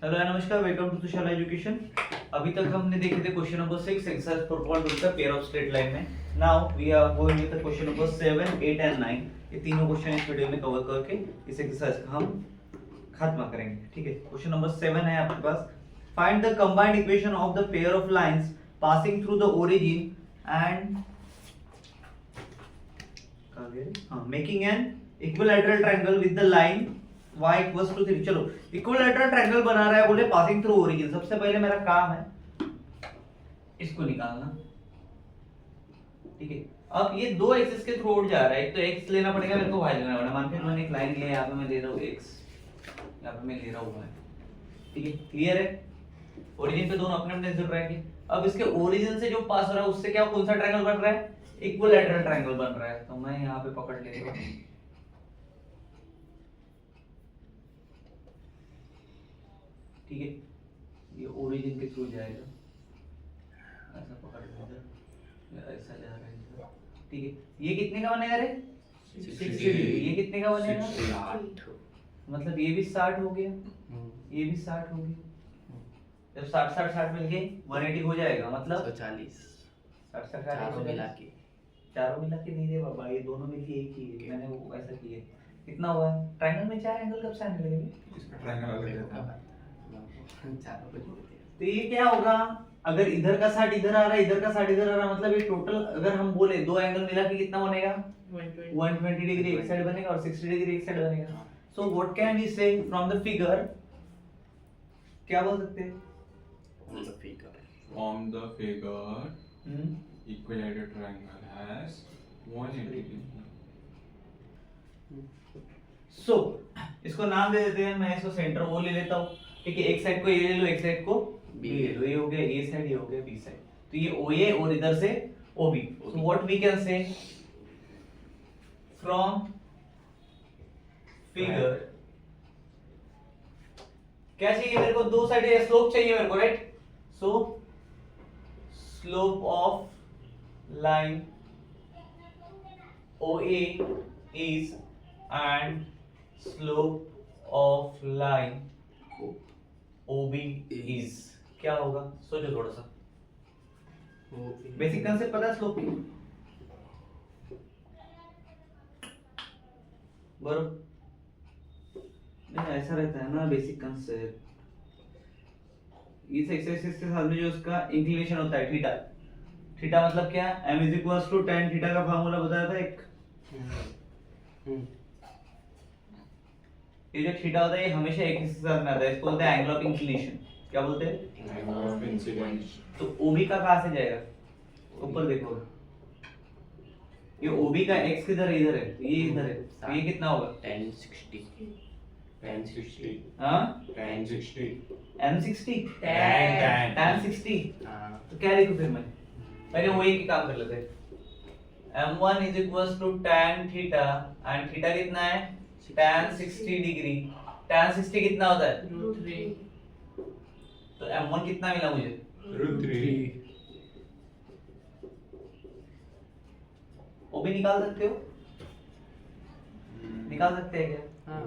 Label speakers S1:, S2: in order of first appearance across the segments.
S1: Hello नमस्कार, welcome to Tushar education. अभी तक हमने देखे थे question number 6 exercise perform with the pair of straight line में। Now we are going with the question number 7, 8 and 9। ये तीनों क्वेश्चन इस वीडियो में कवर करके इस एक्सरसाइज का हम खत्म करेंगे। ठीक है, क्वेश्चन नंबर 7 है आपके पास। Find the combined equation of the pair of lines passing through the origin and making an equilateral triangle with the line y equals to 3। चलो इक्विलैटरल ट्रायंगल बना रहा है, बोले पासिंग थ्रू ओरिजिन। सबसे पहले मेरा काम है इसको निकालना। ठीक है, अब ये दो एक्सिस के थ्रू जा रहा है। एक तो x लेना पड़ेगा, मेरे को y लेना पड़ेगा। मान के मैंने एक लाइन लिया, यहाँ पे मैं ले रहा हूँ x, यहाँ पे मैं ले रहा हूँ y। ठीक है, क्लियर है। ओरिजिन पे दोनों अपने अपने से रहेंगे। अब इसके ओरिजिन से जो पास हो रहा है उससे क्या कौन सा ट्रायंगल बन रहा है? इक्विलैटरल ट्रायंगल बन रहा है। तो मैं यहाँ पे पकड़ लेता हूँ, ठीक है, ये ओरिजिन के थ्रू जाएगा, ऐसा पकड़ लेगा, ऐसा जा रहा है। ठीक है, ये कितने का बनेगा रे? 60 डिग्री। ये कितने का बनेगा? 60। मतलब ये भी 60 हो गया, ये भी 60 हो गया। जब 60 60 60 मिल गए 180 हो जाएगा, मतलब
S2: 140।
S1: 60 60
S2: चारों मिला के
S1: नहीं रे बाबा, ये दोनों मिलके एक ही है। मैंने वो ऐसा किया। कितना हुआ? ट्रायंगल में 4 एंगल कब से आने लगे?
S3: इसका ट्रायंगल अलग देता है।
S2: चारों को जोड़ दिया।
S1: तो ये क्या होगा? अगर इधर का 60 इधर आ रहा है, इधर का 60 इधर आ रहा है, मतलब ये टोटल अगर हम बोले दो एंगल मिला के कितना बनेगा? 120 डिग्री एक साइड बनेगा और 60 डिग्री एक साइड बनेगा। सो व्हाट कैन वी से फ्रॉम द फिगर? क्या बोल सकते हैं?
S3: From the figure, equilateral triangle has 180 degree.
S1: सो इसको नाम दे देते हैं। मैं इसको सेंटर वो ले लेता हूँ। ठीक है, एक साइड को ये ले लो, एक साइड को बी ले लो। ये हो गया ए साइड, ये हो गया बी साइड। तो ये ओ ए और इधर से O B. So what we can say from figure, क्या चाहिए मेरे को? दो साइड स्लोप चाहिए मेरे को, right? So slope of line OA is and slope of line OB is क्या होगा? सोचो थोड़ा सा। बेसिक कंसेप्ट पता है स्लोप की? बरोबर नहीं, ऐसा रहता है ना बेसिक कंसेप्ट। इस एक्सिस के साथ में जो उसका इंक्लिनेशन होता है थीटा, थीटा मतलब क्या? m is equals to tan theta का फार्मूला बताया था एक। ये जो थीटा होता है ये हमेशा एक एक्सिस के साथ में आता है। इसको बोलते हैं एंगल ऑफ इंक्लिनेशन। क्या बोलते हैं?
S3: Angle of incidence.
S1: तो OB का कहां से जाएगा? ऊपर देखो, ये OB का x किधर है? इधर है। तो ये इधर है, तो ये कितना होगा?
S2: tan 60
S3: Tan 60.
S1: हां,
S3: Tan 60.
S1: m60
S3: Tan.
S1: tan 60।
S2: हाँ
S1: तो क्या लिखूं फिर मैं? पहले वो एक ही काम कर लेते हैं। m1 is equals to tan theta and theta कितना है? tan 60 degree. tan 60 कितना होता है?
S4: √3।
S1: तो m1 कितना मिला मुझे?
S3: √3.
S1: वो भी निकाल सकते हो? निकाल सकते हैं क्या?
S2: हाँ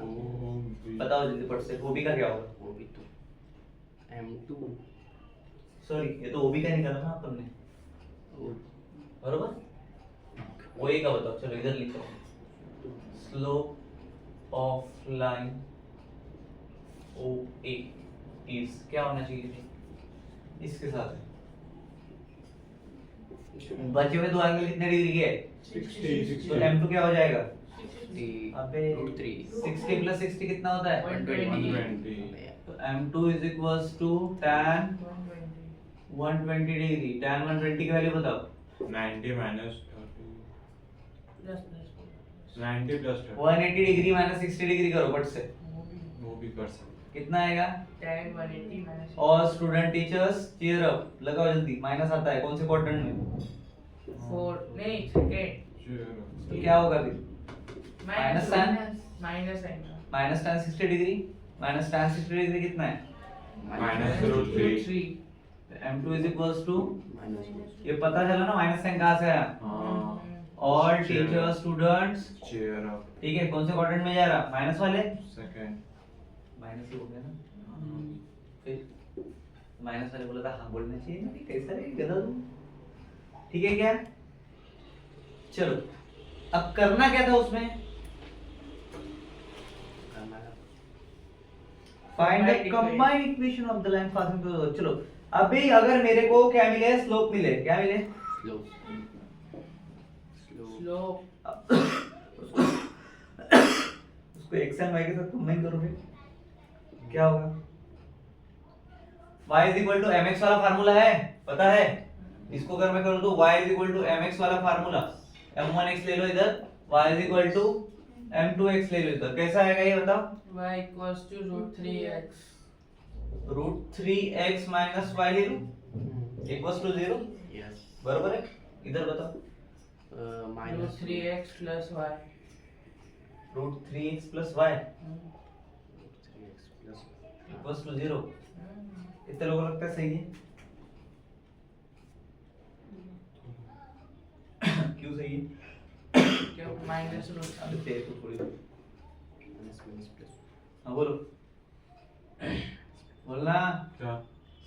S1: बताओ जल्दी फट से। ओबी का क्या होगा?
S2: वो भी तो m2
S1: सॉरी, ये तो ओबी का निकाला ना अपन ने, बरोबर? ओए का बताओ। चलो इधर लिखो, slope of line OA is क्या होना चाहिए? इसके साथ बचे हुए दो एंगल कितने डिग्री के है?
S3: 60.
S1: तो m2 क्या हो जाएगा? अबे
S2: √3
S1: 60 + 60 कितना होता है?
S3: 120.
S1: तो m2 is equals to tan 120 degree. tan 120 की वैल्यू बताओ।
S3: 90 minus 30. 90 plus 30.
S1: 180 degree minus 60 degree करो फट से,
S3: वो भी कर सकते.
S1: कितना आएगा?
S4: tan 180 minus
S1: और स्टूडेंट टीचर्स चीयर अप, लगाओ जल्दी। माइनस आता है कौन से क्वाड्रेंट में?
S4: 4 नहीं सेकंड
S3: Sure.
S1: तो क्या होगा फिर?
S4: minus
S1: tan
S4: minus आएगा
S1: minus tan 60 degree. Minus tan 60 degree कितना है?
S3: Minus √3.
S1: m2 is equals to,
S2: minus
S1: ये पता चला ना माइनस साइन कहाँ से आया?
S3: हाँ.
S1: All
S3: Cheer
S1: teacher
S3: up.
S1: Students.
S3: Cheer up.
S1: ठीक है, कौन से क्वाड्रेंट में जा रहा? माइनस वाले।
S3: Second.
S1: माइनस ही हो गया ना। माइनस वाले बोला था हाँ बोलना चाहिए ना, कैसा रे गधा तू। ठीक है क्या? चलो अब करना क्या था उसमें, find the combined equation of the line passing through. चलो अभी अगर मेरे को क्या मिले, स्लोप मिले, क्या मिले,
S2: स्लोप
S4: स्लोप
S1: उसको x एंड y के साथ कंबाइन करोगे क्या होगा, y is equal to mx वाला फार्मूला है पता है, इसको अगर मैं करूं तो y is equal to mx वाला फार्मूला, m1x ले लो इधर, y is equal to m2x ले लो इधर, कैसा आएगा ये बताओ,
S4: y equals to √3x
S1: √3x minus y ले लो इक्वल्स टू 0,
S2: यस
S1: बराबर है, इधर बताओ
S2: minus
S4: √3x plus y
S1: √3x plus y
S2: 3x plus
S1: equals to 0, कितने लोगों को लगता है सही है? क्यों सही है?
S4: क्यों माइनस
S1: अबे तेरे को थोड़ी,
S2: माइनस माइनस प्लस
S1: हाँ बोलो बोलना,
S3: क्या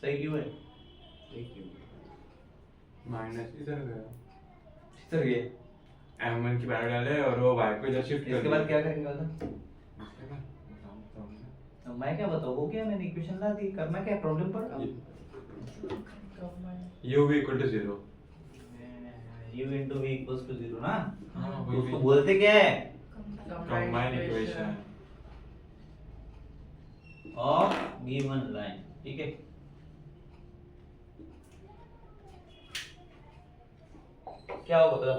S1: सही क्यों है?
S3: माइनस इधर गया,
S1: इधर गया,
S3: m1 की वैल्यू डाले और वो y को इधर शिफ्ट कर
S1: इसके बाद क्या करेंगे बता,
S3: इसके बाद बताओ तो।
S1: अब मैं क्या बताऊँ, वो क्या मैंने इक्वेशन ला दी, करना क्या, प्रॉब्लम पड़ा,
S3: u equal to 0।
S1: u into v equals to 0 ना,
S3: हाँ
S1: तो
S3: वही
S1: उसको बोलते क्या है,
S3: combine equation.
S1: Of given line, ठीक है, क्या होगा बता,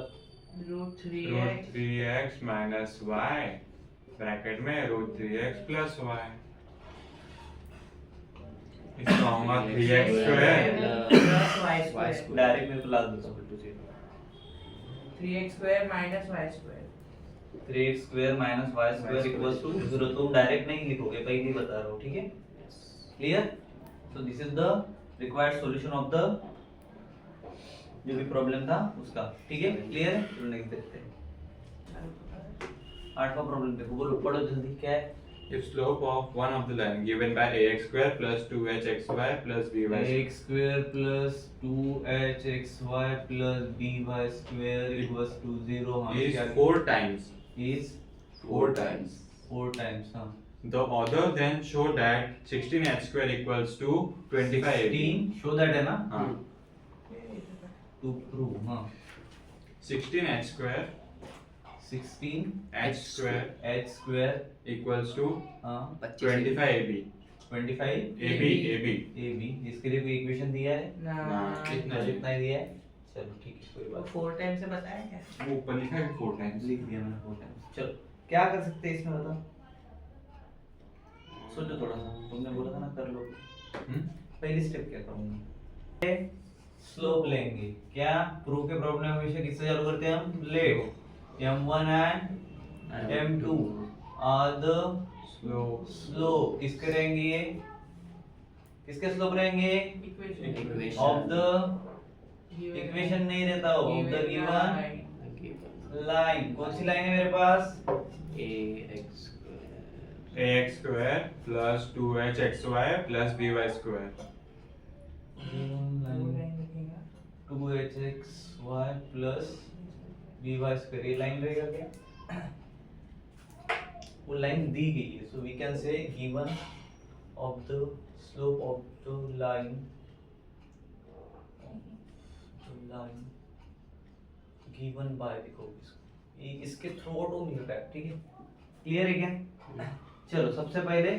S4: √3x
S3: √3x minus y bracket में √3x plus y, इसका होगा 3x square
S4: plus y square
S1: direct मेरे को ला दो,
S4: 3x square minus y square
S1: 3x square minus y square equals to 0, तुम डायरेक्ट नहीं लिखोगे, पहले ही बता रहा हूँ, ठीक है, clear, so this is the required solution of the जो भी प्रॉब्लम था उसका, ठीक है, क्लियर है, तो नेक्स्ट देखते हैं, 8वां प्रॉब्लम देखो, बोलो पढ़ो जल्दी, क्या है,
S3: if slope of one of the line given by ax square plus 2hxy plus by
S1: x square plus 2hxy plus by square equals to 0
S3: is 4 times
S1: is
S3: 4 times
S1: 4 times, हाँ,
S3: the author then show that 16h square equals to 25ab
S1: 16 show that है ना,
S3: हाँ
S1: to prove, हाँ,
S3: 16h square
S1: 16
S3: h square
S1: h square
S3: equals to
S1: हाँ
S3: 25ab
S1: 25
S3: ab
S1: ab, इसके लिए कोई equation दिया है,
S4: ना
S3: कितना है?
S1: जितना ही दिया है, चलो ठीक है, कोई
S4: वो
S1: बात
S4: 4 टाइम से बताया क्या
S3: वो ऊपर लिखा है 4
S1: नहीं,
S3: times
S1: लिख दिया मैंने 4 टाइम्स, चलो क्या कर सकते हैं इसमें बताओ, सोचो थोड़ा सा, तुमने बोला था ना कर लो, पहली स्टेप क्या करूंगा, स्लोप लेंगे, क्या प्रूफ के प्रॉब्लम हमेशा किससे चालू करते हैं हम, late m1 and m2 are the slope, किसके रहेंगे ये, किसके स्लोप रहेंगे,
S4: इक्वेशन
S1: ऑफ द इक्वेशन नहीं रहता, ऑफ द गिवन लाइन, कौन सी लाइन है मेरे पास,
S2: ax
S3: ax square plus 2hxy plus by square
S1: 2hxy plus by square, ये लाइन रहेगा क्या, वो लाइन दी गई है, so we can say given of the slope of the line given by, देखो इसको, ये इसके थ्रू ऑटो मिल रहा है, ठीक है, क्लियर है क्या, चलो सबसे पहले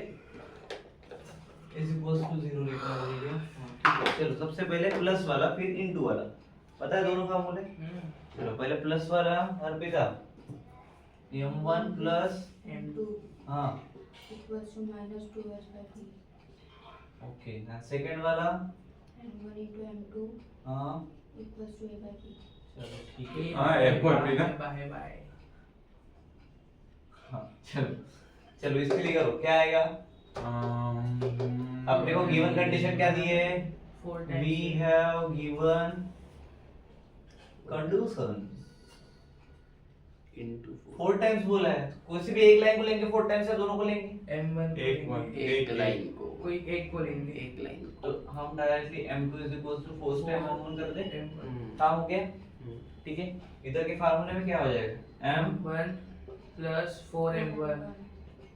S1: इज इक्वल्स टू 0 लिखना पड़ेगा, ठीक है, चलो सबसे पहले प्लस वाला फिर इनटू वाला, पता है दोनों फार्मूले, चलो पहले प्लस वाला अर्पिता, m1 plus
S4: m2
S1: हाँ
S5: equals to minus 2h by 3.
S1: Okay, ना सेकंड वाला
S5: m1 into m2
S1: हाँ
S5: equals to a by b.
S1: चलो ठीक है,
S3: हाँ, F1 भी ना?
S4: बाय बाय
S1: हाँ चलो चलो इसके लिए करो, क्या आएगा, अपने को गिवन कंडीशन क्या दी है,
S4: 4
S1: we have given condition
S2: into
S1: 4 times बोला है, कोई सी भी एक लाइन को लेंगे 4 टाइम्स या दोनों को लेंगे,
S4: m1
S3: एक वन
S2: एक लाइन को
S4: कोई एक को लेंगे
S2: एक लाइन
S1: तो हम directly m2 is equal to 4 time m1 कर दे,
S4: m1
S1: काम हो गया। ठीक है, इधर के फार्मूले में क्या हो जाएगा,
S4: m1 plus 4m1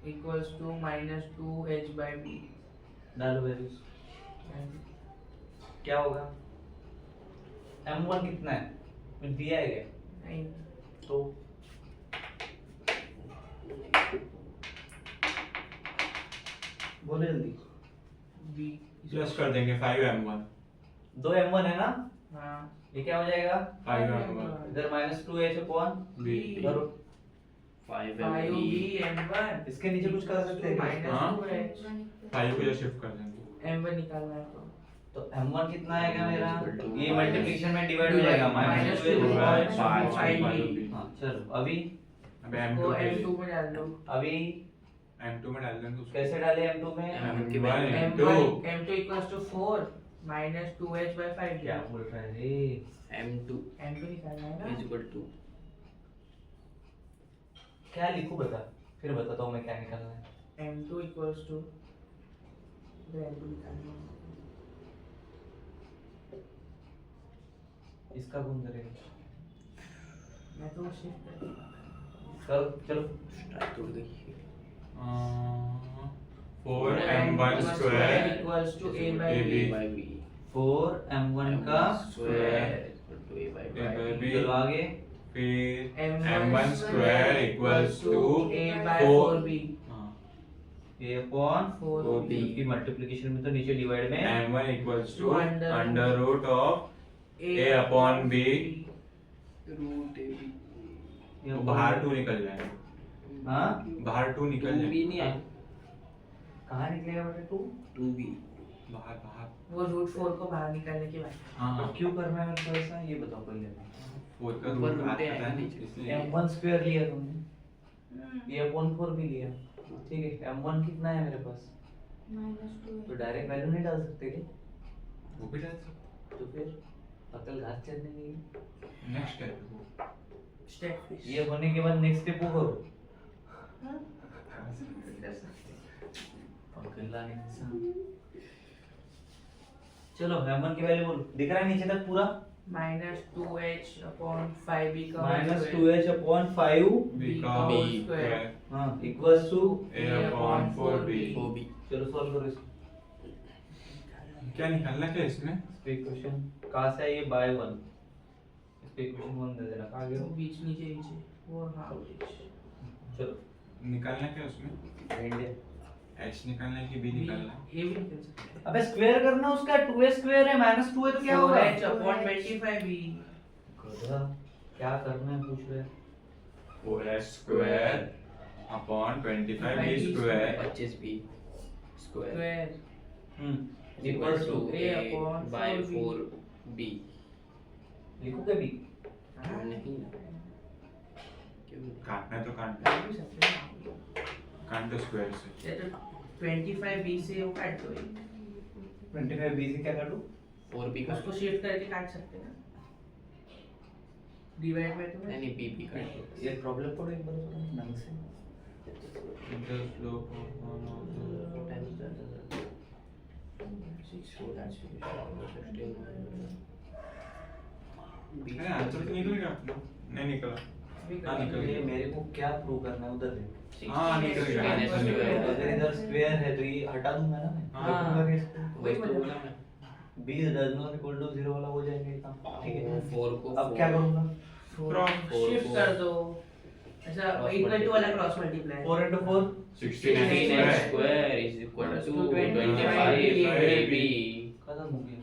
S4: equals to minus 2h by b।
S1: डालो वैल्यूज, क्या होगा, m1 कितना है, कुछ दिया है क्या,
S4: नहीं
S1: तो बोले जल्दी,
S4: b
S3: प्लस कर देंगे 5m1
S1: दो m1 है ना,
S4: हाँ
S1: ये क्या हो जाएगा,
S3: 5m1
S1: इधर -2h अपॉन
S3: b
S1: करो,
S2: 5
S4: m1
S1: इसके नीचे कुछ कर सकते हैं
S3: हाँ।
S4: -2h
S3: 5 को जो शिफ्ट कर देंगे
S4: m1 निकालना है तो
S1: तो m1 कितना आएगा मेरा,
S2: Equal to
S1: ये मल्टीप्लिकेशन में डिवाइड हो जाएगा
S4: minus
S1: -2h
S4: two
S1: upon
S4: by
S1: 5b। हाँ चलो, अभी
S3: अब
S4: को
S3: m2
S4: m2 में डाल दो
S1: अभी
S3: m2 में डाल देंगे उसको
S1: कैसे डाले m2 में,
S2: M1 की
S3: M1
S2: value
S3: m2
S4: m2 equals to 4 minus 2h by 5
S1: क्या बोल रहा है रे,
S2: m2
S4: m2 निकालना है
S2: is
S4: ना
S2: equal to
S1: क्या लिखूं बता, फिर बताता हूँ मैं क्या निकालना है।
S4: m2 equals to m2 निकालना है
S1: इसका गुण करेंगे,
S4: मैं तो शिफ्ट कर दूंगा
S1: चलो चलो,
S2: start to देखिए
S3: 4m1 square
S4: equals to a by
S3: AB
S4: b
S2: by b
S1: 4m1 का
S2: square equal to a by
S3: A by
S2: b
S3: b
S1: चलो आगे,
S3: फिर
S4: m1
S3: m1 square equals to
S4: a by
S3: 4
S4: 4b
S3: हाँ
S1: a अपॉन
S4: 4b
S1: की multiplication में तो नीचे divide में
S3: m1 equals to
S4: Under
S3: under root of a upon b
S2: root a b
S1: ये
S3: तो बाहर 2 निकल जाएगा,
S1: हाँ
S3: बाहर 2 निकल
S2: b
S3: जाएगा,
S2: नहीं आए
S1: कहाँ निकलेगा बेटे तू,
S2: 2b
S3: बाहर बाहर
S4: वो रूट 4 को बाहर निकालने के बाद
S3: हाँ
S1: तो क्यों करना है मेरे को ऐसा, ये बताओ पहले।
S3: 4 का
S2: ऊपर
S3: रूट
S2: root
S3: आता
S2: है
S3: है
S2: नीचे।
S3: इसलिए
S1: m1 स्क्वायर लिया तुमने, ये अपॉन 4 भी लिया, ठीक है, m1 कितना है मेरे पास,
S5: -2h
S1: तो डायरेक्ट वैल्यू नहीं डाल सकते क्या,
S3: वो भी डाल सकते
S1: तो फिर अकल घास चढ़ने लगी।
S3: नेक्स्ट है
S4: स्टेप
S1: ये होने के बाद नेक्स्ट स्टेप वो करो, अकेला इंसान। चलो m1 की वैल्यू बोलो, दिख रहा है नीचे तक पूरा,
S4: -2h upon 5b का
S1: -2h अपॉन 5
S3: b का
S4: whole
S3: b
S4: square।
S3: square
S1: हाँ equals to,
S3: a upon 4b
S2: 4b
S1: चलो सॉल्व करो इसको,
S3: क्या निकालना क्या इसमें,
S1: इक्वेशन कहाँ से आई है, बाय 1, इसको इक्वेशन 1 दे देना, कहाँ गया
S4: वो
S1: वो?
S4: बीच नीचे नीचे वो हाँ बीच
S1: चलो
S3: निकालना क्या उसमें,
S1: इंडिया,
S3: h निकालना है कि b निकालना है,
S4: ये भी निकल सकता है
S1: अबे स्क्वायर करना उसका, 2h स्क्वायर है -2 है तो क्या होगा,
S4: 4h upon 25b
S1: गधा, क्या करना है पूछ रहे,
S3: 4h square upon 25b square
S2: 25b square
S4: square
S1: equals to,
S4: A upon
S2: by
S4: 4b
S2: 4b
S1: लिखो क्या भी,
S2: नहीं क्यों
S3: काटना है तो काटना है,
S4: भी सकते हैं
S3: काट दो स्क्वायर से,
S4: ये तो 25b से वो काट दो ये।
S1: 25b से क्या काटूं,
S2: 4b का
S4: उसको शिफ्ट करके काट सकते हैं ना डिवाइड में तो
S2: नहीं b काट दो
S1: ये प्रॉब्लम पड़ो एक बार थोड़ा ढंग से,
S3: the slope of one of the
S2: times that 6 so that's 16
S3: अरे आंसर तो निकल गया अपना, नहीं निकला, हाँ निकल
S1: ये
S3: गया,
S1: मेरे को क्या प्रूव करना है उधर है,
S3: हाँ निकल गया, आंसर निकल गया,
S1: अगर इधर स्क्वायर है तो ये हटा दूंगा ना मैं,
S3: हाँ।
S1: रखूंगा कैसे,
S2: वही तो बोला मैं
S1: b does not equal to 0 वाला हो जाएगा ये काम, ठीक है,
S2: 4 को
S1: अब क्या करूंगा,
S4: शिफ्ट कर दो ऐसा
S2: Cross
S4: इक्वल टू वाला
S2: multiply।
S4: Cross multiply
S1: 4 into 4
S3: 16
S2: 16x
S3: square,
S2: square is equal to
S4: 25ab
S1: खत्म हो गया,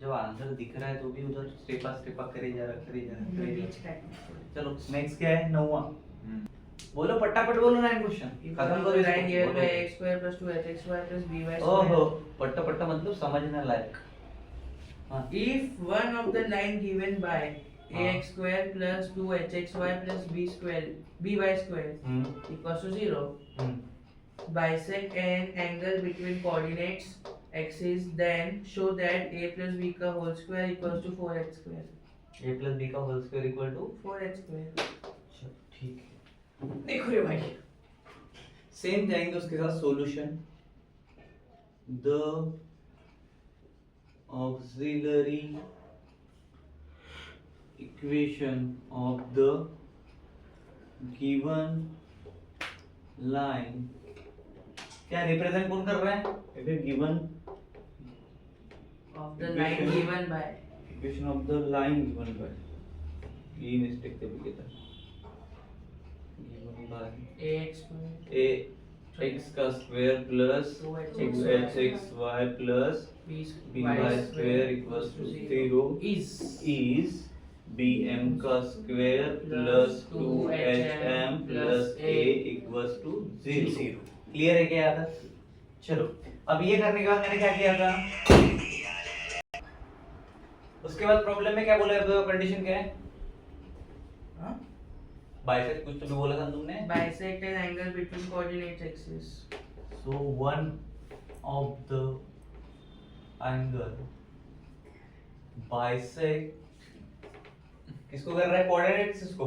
S1: जब आंसर दिख रहा है तो भी उधर स्टेपा करे जा रहा
S4: बीच काट
S1: चलो नेक्स्ट क्या है, 9वां, बोलो पट्टापट बोलो 9 क्वेश्चन खत्म करो इसको,
S4: लाइन गिवन
S1: बोलो।
S4: By x square plus 2hxy plus by
S1: ओहो
S4: square
S1: पट्टा पट्टा मतलब समझने लायक, हाँ
S4: if one of the line given by
S1: हाँ।
S4: ax square plus 2hxy plus by square equals to 0 bisect an angle between coordinates axis then show that a plus b का whole square equals to 4x square
S1: a plus b का whole square equal to,
S4: 4x square
S1: ठीक है,
S4: देखो रे भाई
S1: same जाएंगे उसके साथ solution, the auxiliary equation of the given line, क्या रिप्रेजेंट कौन कर रहा है? if given
S4: of the line given by
S1: equation of the line given by, ये मिस्टेक थे भी था, given by
S4: ax
S1: a x का square plus 2hxy plus by square equals to 0 is bm का square plus 2hm plus a equals to 0. Clear है क्या था? चलो अब ये करने के बाद मैंने क्या किया था, उसके बाद प्रॉब्लम में क्या बोला है, कंडीशन क्या है? हाँ बाइसेक्ट कुछ तो भी बोला था तुमने,
S4: bisect an angle between coordinate axes.
S1: so one of the angle bisect किसको कर रहा है? कोऑर्डिनेट्स इसको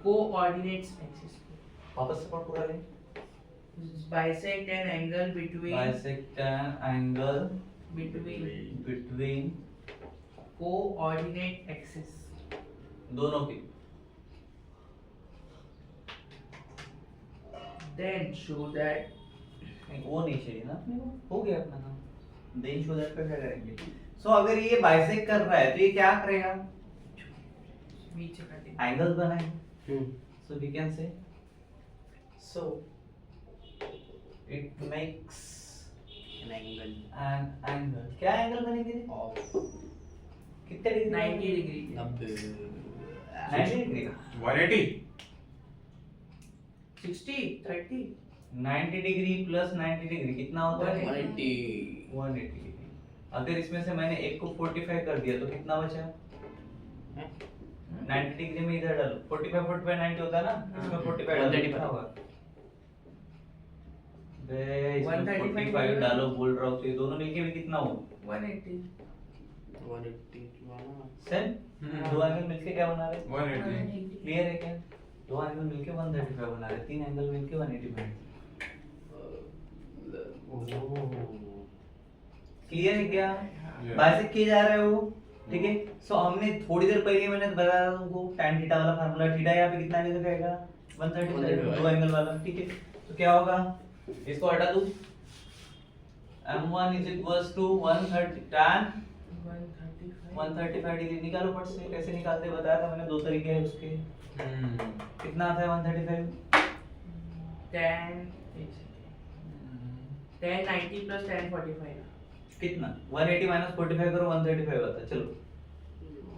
S4: Coordinates axis.
S1: वापस से पढ़ पूरा ले,
S4: Bisect an angle between
S1: bisect an angle
S4: between
S1: between
S4: coordinate axes.
S1: दोनों की,
S4: Then show that
S1: नहीं वो नहीं चाहिए ना अपने को, हो गया अपना काम, देन शो दैट पे क्या करेंगे? सो अगर ये बाइसेक्ट कर रहा है तो ये क्या करेगा?
S4: बीच काटेंगे.
S1: एंगल्स बनाएंगे. So we can say, so it makes
S2: an angle
S1: an angle. क्या एंगल बनेंगे?
S2: of
S1: कितने degree?
S4: 90 degree.
S1: 90 degree.
S3: 180
S4: 60, 30.
S1: 90 degree plus 90 degree कितना होता है?
S2: 180
S1: 180 डिग्री. अगर इसमें से मैंने एक को 45 कर दिया तो कितना बचा? 90 डिग्री में इधर डालो, 45 45 90 होता है ना, इसमें 45 डालो,
S2: 135
S1: कितना होगा? बे इसमें
S4: 135
S1: 45 डालो बोल रहा हूँ, तो ये दोनों मिलके भी कितना हो?
S4: 180.
S2: 180 वाला
S1: सेम. दो एंगल मिलके क्या बना रहे?
S3: 180
S1: क्लियर है क्या? दो एंगल मिलके 135 बना रहे, तीन एंगल मिलके 185. क्लियर है क्या? बाइसेक्ट किए जा रहे हो, ठीक है? सो हमने थोड़ी देर पहले मैंने बताया था तुमको tan थीटा वाला फार्मूला, थीटा यहाँ पे कितना निकल जाएगा? 135 दो एंगल वाला, ठीक है? तो क्या होगा? इसको हटा दूं, m1 is equals to 130 tan 135 degree. निकालो फट से, कैसे निकालते बताया था मैंने, दो तरीके हैं उसके. कितना आता है 135?
S4: 10 90 plus 10 45.
S1: कितना? 180 माइनस 45 करो, 135 आता है. चलो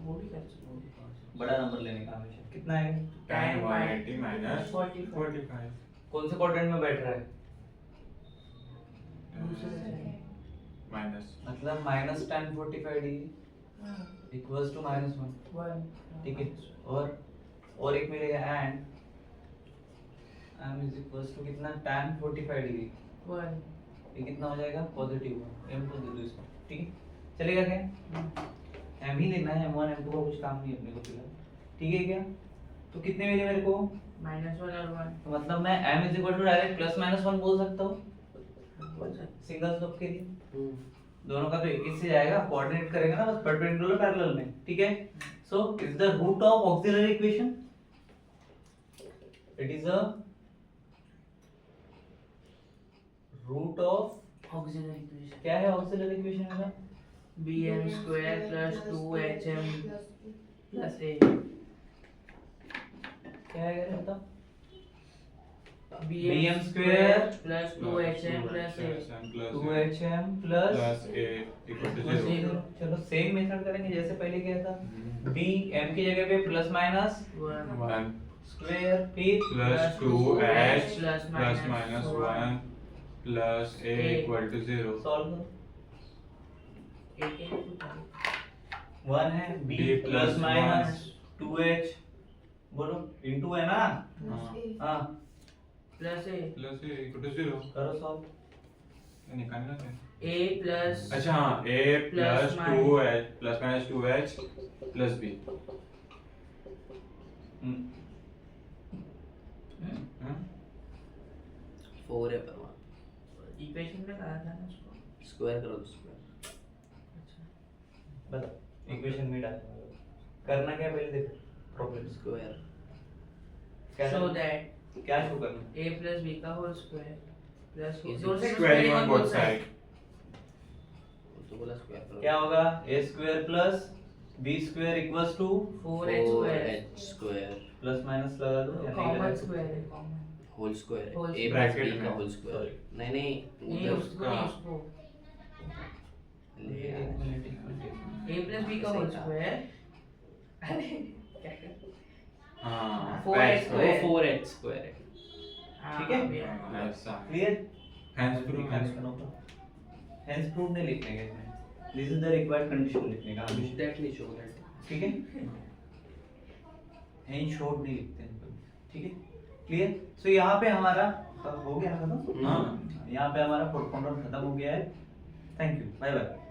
S4: वो भी कर सकते हो.
S1: बड़ा नंबर लेने का हमेशा. कितना है?
S3: tan 180 minus
S4: 45.
S3: 45
S1: कौन से क्वाड्रेंट में बैठ रहा है?
S3: minus
S1: मतलब minus tan 45 degree equals to -1, ठीक है? और एक मिलेगा and m is equals to कितना? tan 45 degree.
S4: 1.
S1: ये कितना हो जाएगा? पॉजिटिव. m को दे दो इसको, ठीक है? चलेगा क्या? m ही लेना है, m1 m2 का कुछ काम नहीं अपने को फिलहाल, ठीक है क्या? तो कितने मिले मेरे को?
S4: -1 और 1.
S1: तो मतलब मैं m is equal to direct plus minus 1 बोल सकता हूँ
S4: बोल सकते.
S1: सिंगल स्लोप के लिए. दोनों का तो एक ही से जाएगा, कोऑर्डिनेट करेंगे ना बस परपेंडिकुलर पैरेलल में, ठीक है? So is the root of auxiliary equation, it is a root of
S4: Auxiliary equation.
S1: क्या है ऑक्सिलरी इक्वेशन का?
S4: bm square plus 2hm plus a.
S1: क्या है ये बताओ?
S4: bm
S1: square
S4: plus 2hm plus a.
S1: 2hm plus
S3: plus a equal to
S1: plus
S3: 0
S1: 0. चलो same method करेंगे जैसे पहले किया था. b m की जगह पे प्लस माइनस
S3: 1
S1: स्क्वायर, फिर
S3: plus 2h
S4: plus
S3: plus minus 1 plus a equal to 0
S1: solve करो.
S4: एक एक
S1: 1 है b
S3: b
S1: plus
S3: plus
S1: minus 2h बोलो इनटू है ना. हाँ
S4: plus a.
S3: plus a equal to 0
S1: करो सॉल्व.
S3: निकालना है.
S4: a plus
S3: अच्छा हाँ a plus 2h plus minus 2h plus b हाँ
S2: 4 है पर वहाँ
S4: इक्वेशन में कहा था ना उसको।
S2: स्क्वायर करो स्क्वायर।
S4: अच्छा
S1: बता इक्वेशन में डाल करना क्या पहले देखो प्रॉब्लम
S2: स्क्वायर
S1: क्या
S4: शो दैट
S1: क्या शो करना
S4: a plus b का होल स्क्वायर प्लस
S2: Is
S4: दो
S2: it
S4: से
S3: Squaring on both sides.
S2: तो बोला स्क्वायर करो।
S1: क्या होगा a square plus b square equals to
S4: 4h square
S2: h square
S1: plus minus लगा दो या नहीं
S4: कॉमन
S1: लगा
S4: स्क्वायर है common
S2: whole square
S4: Whole
S2: a
S3: square.
S2: plus b
S3: Bracket
S2: का
S3: में।
S2: Whole square.
S1: Sorry.
S2: नहीं
S4: ये
S2: उधर
S4: उसको नहीं उसको
S2: ले
S1: एक
S2: यार।
S1: मिनट, एक मिनट।
S4: a plus b का होल स्क्वायर अरे क्या कर
S3: हाँ
S4: 4x
S3: right.
S4: square.
S2: वो 4h स्क्वायर है।
S1: ठीक है?
S3: ऐसा
S1: clear
S3: hands proof
S1: hence proof नहीं लिखने का इसमें this is the required condition लिखने का हमेशा
S2: Exactly show that.
S1: ठीक है हेंस शॉर्ट नहीं लिखते हैं ठीक है क्लियर सो यहाँ पे हमारा हो गया ना खत्म
S3: हाँ
S1: यहाँ पे हमारा प्रोटोकॉल खत्म हो गया है थैंक यू बाय बाय